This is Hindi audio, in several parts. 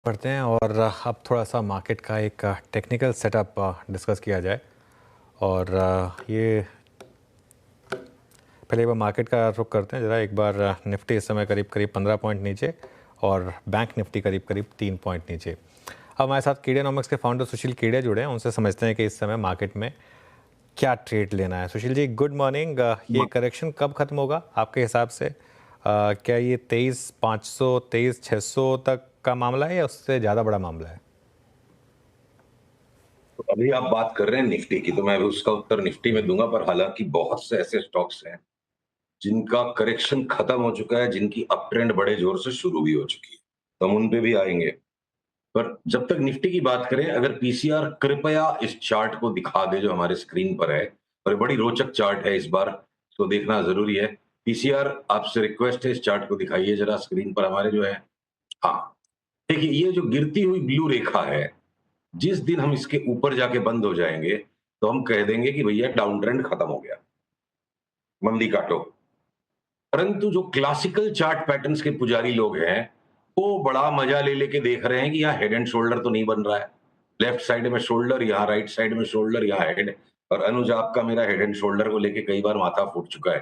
पढ़ते हैं और अब थोड़ा सा मार्केट का एक टेक्निकल सेटअप डिस्कस किया जाए। और ये पहले एक बार मार्केट का रुख करते हैं ज़रा। एक बार निफ्टी इस समय करीब करीब 15 पॉइंट नीचे और बैंक निफ्टी करीब करीब 3 पॉइंट नीचे। अब हमारे साथ कीडियोनॉमिक्स के फाउंडर सुशील केडिया जुड़े हैं, उनसे समझते हैं कि इस समय मार्केट में क्या ट्रेड लेना है। Sushil ji, good morning. ये करेक्शन कब खत्म होगा आपके हिसाब से? क्या ये 23,500 23,600 तक का मामला है या उससे ज़्यादा बड़ा मामला है? अभी आप बात कर रहे हैं निफ्टी की, तो मैं भी उसका उत्तर निफ्टी में दूंगा। पर हालांकि बहुत से ऐसे स्टॉक्स हैं जिनका करेक्शन खत्म हो चुका है, जिनकी अप ट्रेंड बड़े जोर से शुरू भी हो चुकी है, तो हम उन पे भी आएंगे। पर जब तक निफ्टी की बात करें, अगर पीसीआर कृपया इस चार्ट को दिखा दे जो हमारे स्क्रीन पर है, और बड़ी रोचक चार्ट है इस बार, तो देखना जरूरी है। पीसीआर, आपसे रिक्वेस्ट है इस चार्ट को दिखाइए जरा स्क्रीन पर हमारे जो है। हाँ, देखिए ये जो गिरती हुई ब्लू रेखा है, जिस दिन हम इसके ऊपर जाके बंद हो जाएंगे तो हम कह देंगे कि भैया डाउन ट्रेंड खत्म हो गया, मंदी काटो। परंतु जो क्लासिकल चार्ट पैटर्न्स के पुजारी लोग हैं, वो बड़ा मजा ले लेके देख रहे हैं कि यहाँ हेड एंड शोल्डर तो नहीं बन रहा है। लेफ्ट साइड में शोल्डर, यहाँ राइट साइड में शोल्डर, यहाँ हेड। और अनुज, आपका मेरा हेड एंड शोल्डर को लेके कई बार माथा फूट चुका है,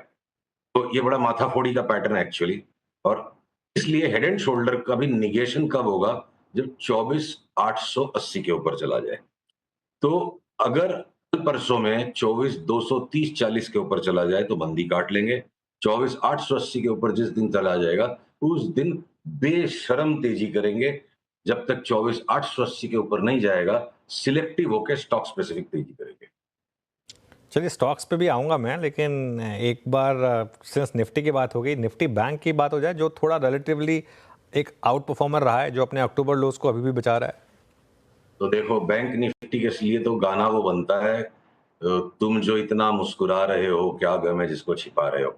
तो ये बड़ा माथा फोड़ी का पैटर्न है एक्चुअली। और इसलिए हेड एंड शोल्डर का भी निगेशन कब होगा? जब 24,880 के ऊपर चला जाए। तो अगर कल परसों में 24,230-40 के ऊपर चला जाए तो मंदी काट लेंगे। 24,880 के ऊपर जिस दिन चला जाएगा, उस दिन बेशर्म तेजी करेंगे। जब तक 24,880 के ऊपर नहीं जाएगा, सिलेक्टिव होकर स्टॉक स्पेसिफिक तेजी करेंगे। चलिए, स्टॉक्स पे भी आऊँगा मैं, लेकिन एक बार सिंस निफ्टी की बात हो गई, निफ्टी बैंक की बात हो जाए, जो थोड़ा रिलेटिवली एक आउट परफॉर्मर रहा है, जो अपने अक्टूबर लोस को अभी भी बचा रहा है। तो देखो, बैंक निफ्टी के लिए तो गाना वो बनता है, तुम जो इतना मुस्कुरा रहे हो, क्या गम है जिसको छिपा रहे हो।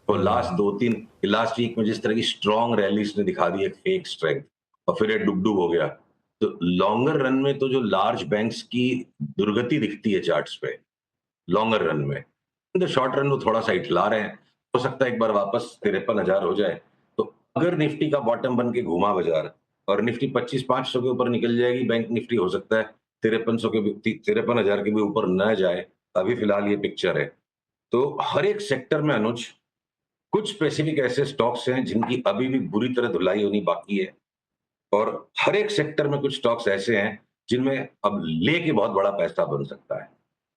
तो लास्ट वीक में जिस तरह की स्ट्रॉन्ग रैली इसने दिखा दी, एक फेक स्ट्रेंथ, और फिर ये डुगडुग हो गया। तो लॉन्गर रन में तो जो लार्ज बैंक्स की दुर्गति दिखती है चार्ट्स पे, लॉन्गर रन में, इन द शॉर्ट रन वो थोड़ा सा इठला रहे हैं। हो सकता है एक बार वापस 53,000 हो जाए। तो अगर निफ्टी का बॉटम बन के घूमा बाजार और निफ्टी 25,500 के ऊपर निकल जाएगी, बैंक निफ्टी हो सकता है 5300 के भी, 53,000 के भी ऊपर न जाए। अभी फिलहाल ये पिक्चर है। तो हर एक सेक्टर में अनुज, कुछ स्पेसिफिक ऐसे स्टॉक्स हैं जिनकी अभी भी बुरी तरह धुलाई होनी बाकी है, और हर एक सेक्टर में कुछ स्टॉक्स ऐसे हैं जिनमें अब लेके बहुत बड़ा पैसा बन सकता है।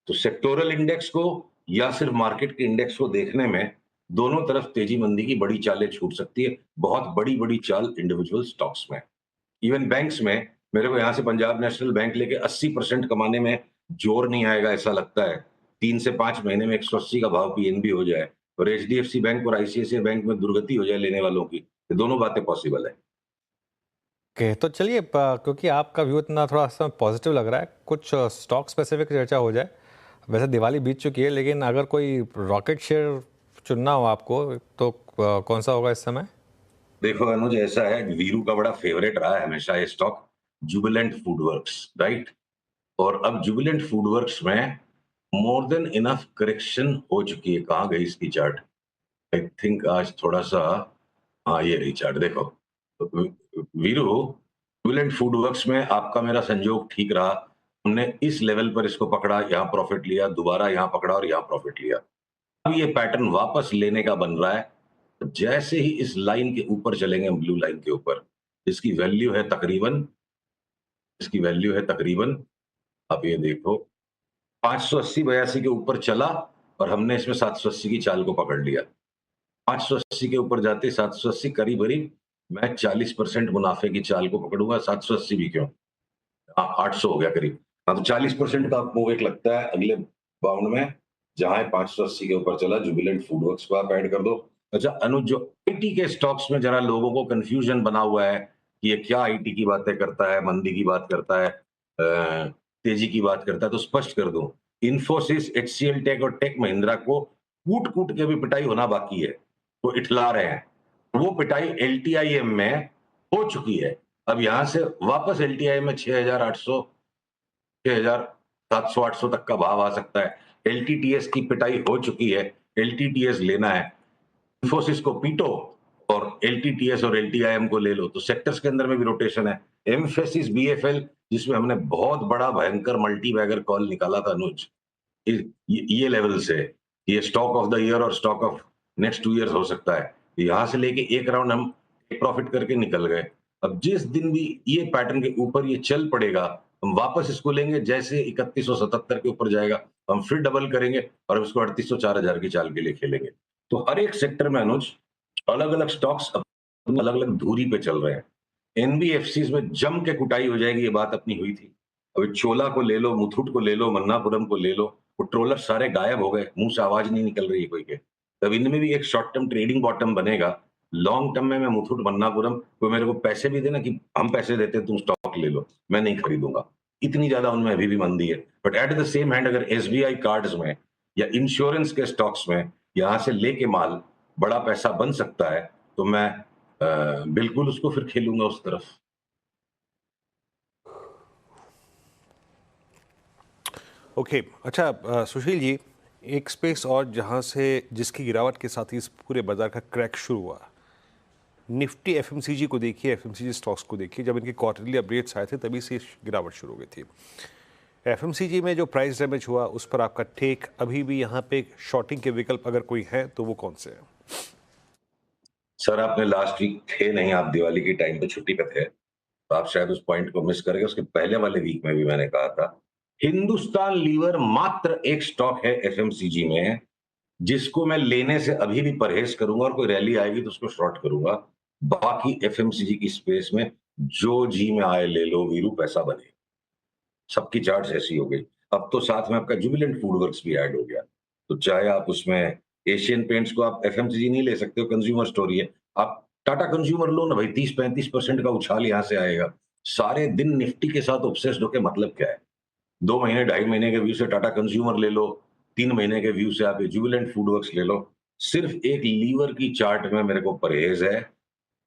तो सेक्टोरल इंडेक्स को या सिर्फ मार्केट के इंडेक्स को देखने में, दोनों तरफ तेजी मंदी की बड़ी चालें छूट सकती है। बहुत बड़ी बड़ी चाल इंडिविजुअल स्टॉक्स में, इवन बैंक्स में। मेरे को यहां से पंजाब नेशनल बैंक लेके 80% कमाने में जोर नहीं आएगा ऐसा लगता है। 3 से 5 महीने में 180 का भाव पीएनबी हो जाए और एचडीएफसी बैंक और आईसीआईसीआई बैंक में दुर्गति हो जाए लेने वालों की, ये दोनों बातें पॉसिबल है। ओके, तो चलिए, क्योंकि आपका व्यू इतना थोड़ा सा पॉजिटिव लग रहा है, कुछ स्टॉक स्पेसिफिक चर्चा हो जाए। वैसे दिवाली बीत चुकी है, लेकिन अगर कोई रॉकेट शेयर चुनना हो आपको, तो कौन सा होगा इस समय? देखो अनुज, ऐसा है, वीरू का बड़ा फेवरेट रहा है हमेशा ये स्टॉक, जुबिलेंट फूडवर्क्स, राइट। और अब जुबिलेंट फूडवर्क्स में मोर देन इनफ करेक्शन हो चुकी है। कहाँ गई इसकी चार्ट? आई थिंक आज थोड़ा सा, हाँ ये रही चार्ट, देखो। तो वीरू, जुबिलेंट फूडवर्क्स में आपका मेरा संजोग ठीक रहा। हमने इस लेवल पर इसको पकड़ा, यहाँ प्रॉफिट लिया, दोबारा यहाँ पकड़ा और यहाँ प्रॉफिट लिया। अब ये पैटर्न वापस लेने का बन रहा है। जैसे ही इस लाइन के ऊपर चलेंगे, हम ब्लू लाइन के ऊपर, इसकी वैल्यू है तकरीबन, इसकी वैल्यू है तकरीबन, आप ये देखो, 580-82 के ऊपर चला और हमने इसमें 780 की चाल को पकड़ लिया। 580 के ऊपर जाते 780 करीब करीब मैं 40% मुनाफे की चाल को पकड़ूंगा। 780 भी क्यों, 800 हो गया करीब। हाँ, तो 40% का मूव एक लगता है अगले बाउंड में, जहां 580 के ऊपर चला। जुबिलेंट फूडवर्क्स को आप ऐड कर दो। अच्छा अनुज, जो आईटी के स्टॉक्स में जरा लोगों को कंफ्यूजन बना हुआ है कि ये क्या आईटी की बातें करता है, मंदी की बात करता है, तेजी की बात करता है, तो स्पष्ट कर दूं, इन्फोसिस, एचसीएल टेक और टेक महिंद्रा को कूट कूट के भी पिटाई होना बाकी है, वो इठला रहे हैं। वो पिटाई एलटीआईएम में हो चुकी है। अब यहां से वापस एलटीआई में 6,800, 6,700, 800 तक का भाव आ सकता है। एलटीटीएस की पिटाई हो चुकी है, एलटीटीएस लेना है। इंफोसिस को पीटो और और एलटीटीएस और एलटीआईएम को ले लो तो सेक्टर्स के अंदर में भी रोटेशन है। एम्फेसिस बीएफएल जिसमें हमने बहुत बड़ा भयंकर मल्टी बैगर कॉल निकाला था अनुज, ये लेवल से ये स्टॉक ऑफ द ईयर और स्टॉक ऑफ नेक्स्ट 2 इयर्स हो सकता है। यहां से लेके एक राउंड हम प्रॉफिट करके निकल गए। अब जिस दिन भी ये पैटर्न के ऊपर ये चल पड़ेगा, हम वापस इसको लेंगे, जैसे 3177 के ऊपर जाएगा हम फिर डबल करेंगे और इसको 3800 4000 की चाल के लिए खेलेंगे। तो हर एक सेक्टर में अनुज अलग अलग स्टॉक्स अलग अलग धुरी पे चल रहे हैं। एनबीएफसी में जम के कुटाई हो जाएगी, ये बात अपनी हुई थी। अभी चोला को ले लो, मुथूट को ले लो, मन्नापुरम को ले लो, वो ट्रोलर सारे गायब हो गए, मुंह से आवाज नहीं निकल रही है कोई के। तब इनमें भी एक शॉर्ट टर्म ट्रेडिंग बॉटम बनेगा। लॉन्ग टर्म में मैं मुथूट मन्नापुरम कोई मेरे को पैसे भी देना कि हम पैसे देते तुम स्टॉक ले लो, मैं नहीं खरीदूंगा। इतनी ज्यादा उनमें अभी भी मंदी है। But at the same hand अगर एसबीआई कार्ड्स में या इंश्योरेंस के स्टॉक्स में यहां से लेके माल बड़ा पैसा बन सकता है तो मैं बिल्कुल उसको फिर खेलूंगा उस तरफ। ओके अच्छा सुशील जी, एक स्पेस और जहां से जिसकी गिरावट के साथ ही इस पूरे बाजार का क्रैक शुरू हुआ, निफ्टी एफएमसीजी को देखिए, एफएमसीजी स्टॉक्स को देखिए। जब इनके क्वार्टरली अपडेट्स आए थे तभी से गिरावट शुरू हो गई थी। एफएमसीजी में जो प्राइस डैमेज हुआ उस पर आपका टेक, अभी भी यहाँ पे शॉर्टिंग के विकल्प अगर कोई है तो वो कौन से हैं? सर आपने लास्ट वीक थे नहीं, आप दिवाली की टाइम पे छुट्टी पे थे, तो आप शायद उस पॉइंट को मिस कर गए। उसके पहले वाले वीक में भी मैंने कहा था हिंदुस्तान लीवर मात्र एक स्टॉक है एफएमसीजी में जिसको मैं लेने से अभी भी परहेज करूंगा और कोई रैली आएगी तो उसको शॉर्ट करूंगा। बाकी एफएमसीजी की स्पेस में जो जी में आए ले लो वीरू, पैसा बने। सबकी चार्ट्स ऐसी हो गई। अब तो साथ में आपका जुबिलेंट फूड वर्क्स भी ऐड हो गया, तो चाहे आप उसमें एशियन पेंट्स को आप एफएमसीजी नहीं ले सकते हो, कंज्यूमर स्टोरी है। आप टाटा कंज्यूमर लो ना भाई, 30-35% का उछाल यहां से आएगा। सारे दिन निफ्टी के साथ ऑब्सेस्ड होके मतलब क्या है? 2 महीने 2.5 महीने के व्यू से टाटा कंज्यूमर ले लो, 3 महीने के व्यू से आप जुबिलेंट फूड वर्क्स ले लो। सिर्फ एक लीवर की चार्ट में मेरे को परहेज है,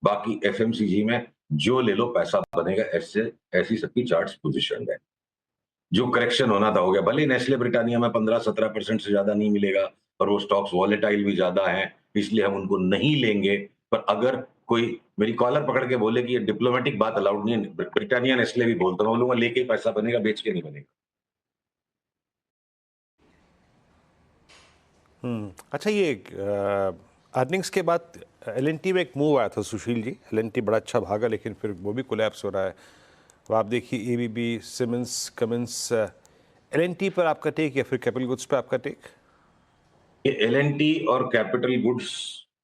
बाकी एफएमसीजी में जो ले लो पैसा बनेगा। ऐसे ऐसी सबकी चार्ट्स पोजिशन है। जो करेक्शन होना था हो गया। भले नेस्ले ब्रिटानिया में 15-17% से ज्यादा नहीं मिलेगा और वो स्टॉक्स वॉलेटाइल भी ज्यादा हैं, इसलिए हम उनको नहीं लेंगे। पर अगर कोई मेरी कॉलर पकड़ के बोले कि ये डिप्लोमेटिक बात अलाउड नहीं है, ब्रिटानिया नेस्ले भी बोलता हूँ, बोलूंगा लेके पैसा बनेगा, बेच के नहीं बनेगा। अच्छा, ये अर्निंग्स के बाद एलएनटी में एक मूव आया था सुशील जी। एलएनटी बड़ा अच्छा भागा लेकिन फिर वो भी कोलैप्स हो रहा है। अब आप देखिए एबीबी, सिमेंस, कमिंस, एलएनटी पर आपका टेक या फिर कैपिटल गुड्स पर आपका टेक? ये एलएनटी और कैपिटल गुड्स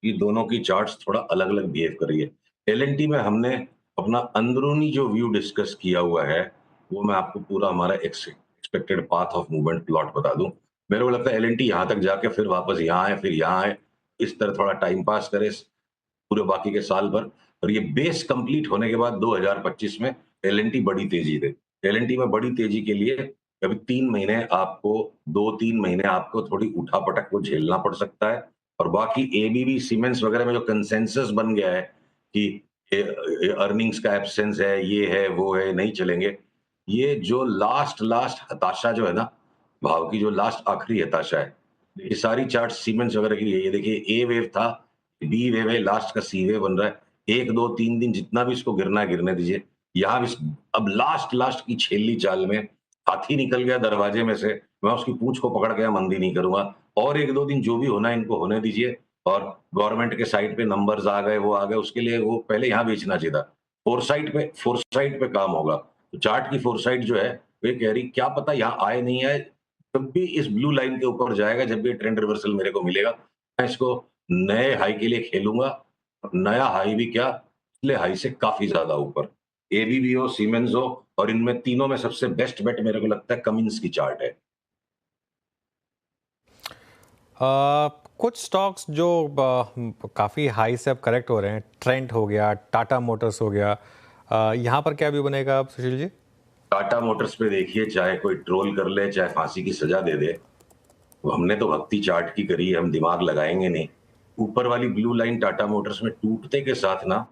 की दोनों की चार्ट्स थोड़ा अलग अलग बिहेव कर रही है। एलएनटी में हमने अपना अंदरूनी जो व्यू डिस्कस किया हुआ है वो मैं आपको पूरा हमारा expected path of movement plot बता दूं। मेरे को लगता है एलएनटी यहां तक जाके फिर वापस यहाँ आए, फिर यहाँ आए, इस तरह थोड़ा टाइम पास करे पूरे बाकी के साल भर। और ये बेस कंप्लीट होने के बाद 2025 में एलएनटी बड़ी तेजी दे। एलएनटी में बड़ी तेजी के लिए कभी 3 महीने आपको 2-3 महीने आपको थोड़ी उठापटक को झेलना पड़ सकता है। और बाकी एबीबी, सीमेंस वगैरह में जो कंसेंसस बन गया है कि अर्निंग्स का एब्सेंस है, ये है, वो है, नहीं चलेंगे, ये जो लास्ट हताशा जो है ना, भाव की जो लास्ट आखिरी हताशा है, ये सारी चार्ट सीमेंस वगैरह की ये देखिए, ए वेव था, बी वेव है, लास्ट का सी वेव बन रहा है। 1-2-3 दिन जितना भी इसको गिरना है गिरने दीजिए। यहाँ भी अब लास्ट की छेली चाल में हाथी निकल गया दरवाजे में से, मैं उसकी पूंछ को पकड़ के मंदी नहीं करूंगा। और 1-2 दिन जो भी होना है इनको होने दीजिए। और गवर्नमेंट के साइड पे नंबर्स आ गए, वो आ गए, उसके लिए वो पहले यहाँ बेचना चाहिए था। फोरसाइट पे काम होगा। तो चार्ट की फोरसाइट जो है वे कह रही क्या पता यहाँ आए नहीं आए, जब भी इस ब्लू लाइन के ऊपर जाएगा, जब भी ट्रेंड रिवर्सल मेरे को मिलेगा, मैं इसको नए हाई के लिए खेलूंगा। नया हाई भी क्या, पिछले हाई से काफी ज्यादा ऊपर। एबीबी हो, सीमेंस हो, और इनमें तीनों में सबसे बेस्ट बेट मेरे को लगता है कमिंस की चार्ट है। कुछ स्टॉक्स जो काफ़ी हाई से अब करेक्ट हो रहे हैं, ट्रेंट हो गया, टाटा मोटर्स हो गया, यहाँ पर क्या व्यू बनेगा अब सुशील जी? टाटा मोटर्स पे देखिए, चाहे कोई ट्रोल कर ले, चाहे फांसी की सजा दे दे, तो हमने तो भक्ति चार्ट की करी है, हम दिमाग लगाएंगे नहीं। ऊपर वाली ब्लू लाइन टाटा मोटर्स में टूटते के साथ ना,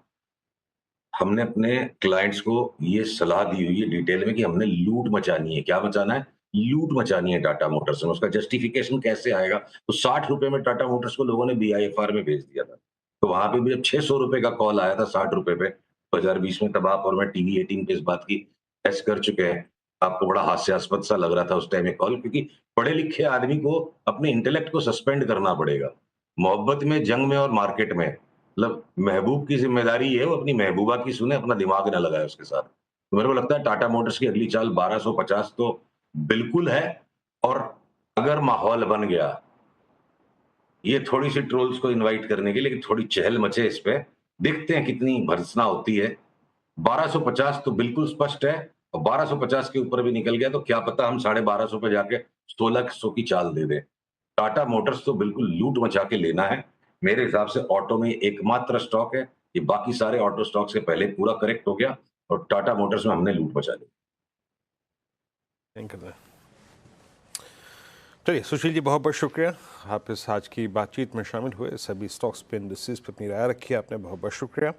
हमने अपने क्लाइंट्स को ये सलाह दी हुई है डिटेल में कि हमने लूट मचानी है। क्या मचाना है? लूट मचानी है टाटा मोटर्स में। उसका जस्टिफिकेशन कैसे आएगा? तो 60 रुपए में टाटा मोटर्स को लोगों ने बीआईएफआर में भेज दिया था। तो वहां पे भी जब 600 रुपए का कॉल आया था 60 रुपए पे 2020 में, तब आप और मैं टीवी 18 पे इस बात की टेस्ट कर चुके हैं। आपको बड़ा हास्यास्पद सा लग रहा था उस टाइम ये कॉल, क्योंकि पढ़े लिखे आदमी को अपने इंटेलेक्ट को सस्पेंड करना पड़ेगा। मोहब्बत में, जंग में और मार्केट में, मतलब महबूब की जिम्मेदारी है वो अपनी महबूबा की सुने, अपना दिमाग ना लगाए उसके साथ। तो मेरे को लगता है टाटा मोटर्स की अगली चाल 1250 तो बिल्कुल है। और अगर माहौल बन गया, ये थोड़ी सी ट्रोल्स को इनवाइट करने की, लेकिन थोड़ी चहल मचे इस पे, देखते हैं कितनी भर्त्सना होती है। 1250 तो बिल्कुल स्पष्ट है, और 1250 के ऊपर भी निकल गया तो क्या पता हम 1250 पे जाके 1600 की चाल दे दें। टाटा मोटर्स तो बिल्कुल लूट मचा के लेना है। मेरे हिसाब से ऑटो में एकमात्र स्टॉक है, ये बाकी सारे ऑटो स्टॉक से पहले पूरा करेक्ट हो गया और टाटा मोटर्स में हमने लूट मचा ली। Thank you. चलिए सुशील जी, बहुत बहुत शुक्रिया, आप इस आज की बातचीत में शामिल हुए, सभी स्टॉक्स पे इंडस्ट्रीज पे अपनी राय रखी, आपने बहुत बहुत शुक्रिया।